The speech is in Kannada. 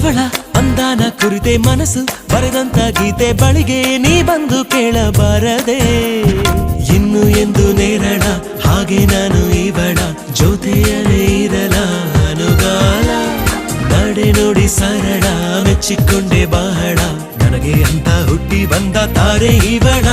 ಅವಳ ಅಂದಾನ ಕುರಿತೆ ಮನಸ್ಸು ಬರೆದಂತ ಗೀತೆ ಬಳಿಗೆ ನೀ ಬಂದು ಕೇಳಬಾರದೆ ಇನ್ನು ಎಂದು ನೇರಳ ಹಾಗೆ ನಾನು ಇವಳ ಜೊತೆಯಲೇ ಇರಲ ಅನುಗಾಲ ನಡೆ ನೋಡಿ ಸರಳ ಮೆಚ್ಚಿಕೊಂಡೆ ಬಹಳ ನನಗೆ ಅಂತ ಹುಟ್ಟಿ ಬಂದ ತಾರೆ ಇವಳ